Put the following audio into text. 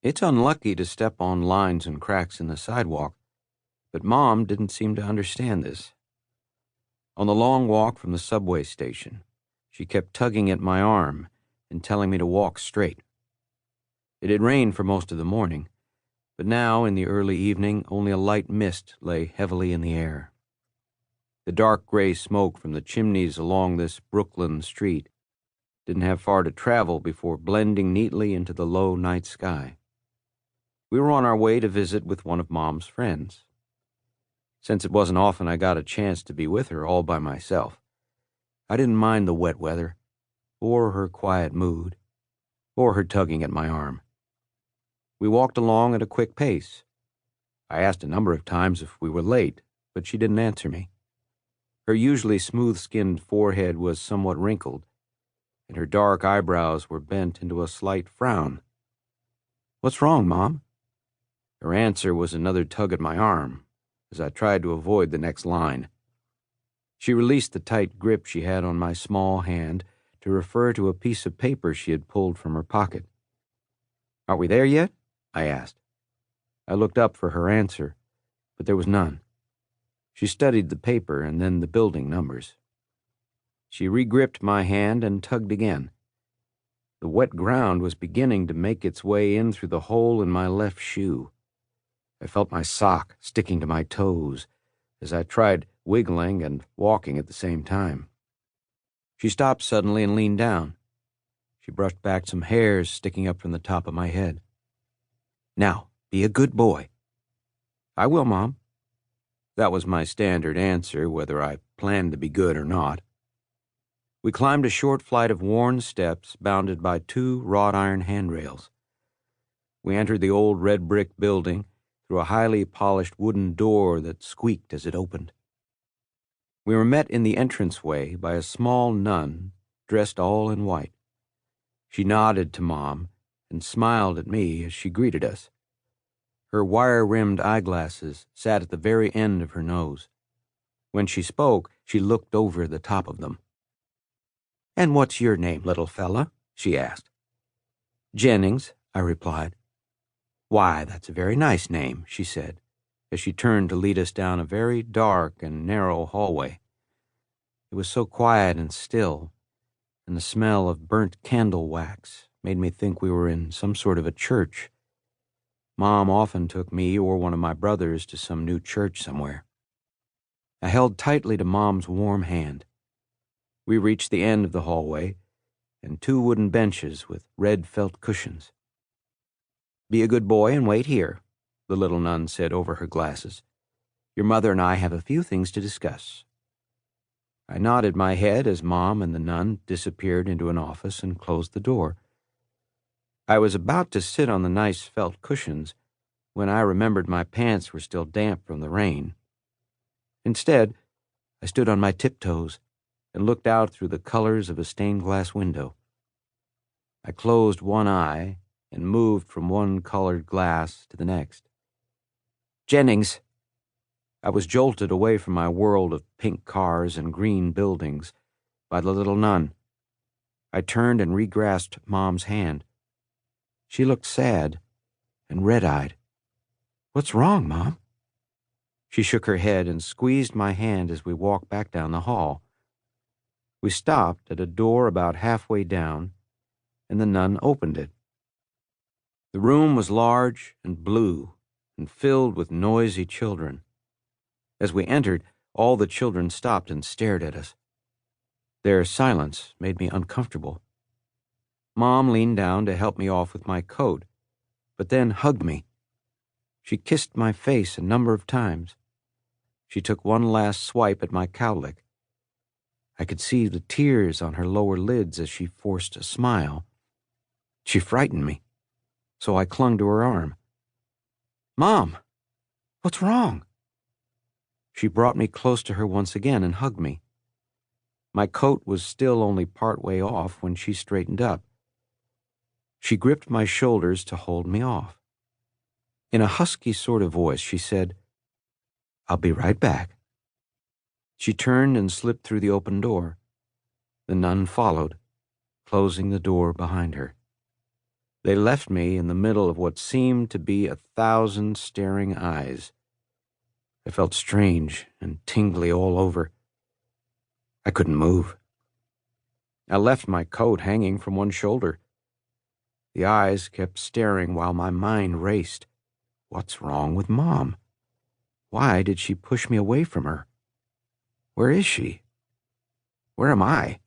It's unlucky to step on lines and cracks in the sidewalk, but Mom didn't seem to understand this. On the long walk from the subway station, she kept tugging at my arm and telling me to walk straight. It had rained for most of the morning, but now, in the early evening, only a light mist lay heavily in the air. The dark gray smoke from the chimneys along this Brooklyn street didn't have far to travel before blending neatly into the low night sky. We were on our way to visit with one of Mom's friends. Since it wasn't often I got a chance to be with her all by myself, I didn't mind the wet weather, or her quiet mood, or her tugging at my arm. We walked along at a quick pace. I asked a number of times if we were late, but she didn't answer me. Her usually smooth-skinned forehead was somewhat wrinkled, and her dark eyebrows were bent into a slight frown. "What's wrong, Mom?" Her answer was another tug at my arm, as I tried to avoid the next line. She released the tight grip she had on my small hand to refer to a piece of paper she had pulled from her pocket. "Are we there yet?" I asked. I looked up for her answer, but there was none. She studied the paper and then the building numbers. She re-gripped my hand and tugged again. The wet ground was beginning to make its way in through the hole in my left shoe. I felt my sock sticking to my toes as I tried wiggling and walking at the same time. She stopped suddenly and leaned down. She brushed back some hairs sticking up from the top of my head. "Now, be a good boy." "I will, Mom." That was my standard answer, whether I planned to be good or not. We climbed a short flight of worn steps bounded by two wrought iron handrails. We entered the old red brick building through a highly polished wooden door that squeaked as it opened. We were met in the entranceway by a small nun dressed all in white. She nodded to Mom and smiled at me as she greeted us. Her wire-rimmed eyeglasses sat at the very end of her nose. When she spoke, she looked over the top of them. "And what's your name, little fella?" she asked. "Jennings," I replied. "Why, that's a very nice name," she said, as she turned to lead us down a very dark and narrow hallway. It was so quiet and still, and the smell of burnt candle wax made me think we were in some sort of a church. Mom often took me or one of my brothers to some new church somewhere. I held tightly to Mom's warm hand. We reached the end of the hallway and two wooden benches with red felt cushions. "Be a good boy and wait here," the little nun said over her glasses. "Your mother and I have a few things to discuss." I nodded my head as Mom and the nun disappeared into an office and closed the door. I was about to sit on the nice felt cushions when I remembered my pants were still damp from the rain. Instead, I stood on my tiptoes and looked out through the colors of a stained glass window. I closed one eye and moved from one colored glass to the next. "Jennings!" I was jolted away from my world of pink cars and green buildings by the little nun. I turned and re-grasped Mom's hand. She looked sad and red-eyed. "What's wrong, Mom?" She shook her head and squeezed my hand as we walked back down the hall. We stopped at a door about halfway down, and the nun opened it. The room was large and blue and filled with noisy children. As we entered, all the children stopped and stared at us. Their silence made me uncomfortable. Mom leaned down to help me off with my coat, but then hugged me. She kissed my face a number of times. She took one last swipe at my cowlick. I could see the tears on her lower lids as she forced a smile. She frightened me, so I clung to her arm. "Mom, what's wrong?" She brought me close to her once again and hugged me. My coat was still only part way off when she straightened up. She gripped my shoulders to hold me off. In a husky sort of voice, she said, "I'll be right back." She turned and slipped through the open door. The nun followed, closing the door behind her. They left me in the middle of what seemed to be 1,000 staring eyes. I felt strange and tingly all over. I couldn't move. I left my coat hanging from one shoulder. The eyes kept staring while my mind raced. What's wrong with Mom? Why did she push me away from her? Where is she? Where am I?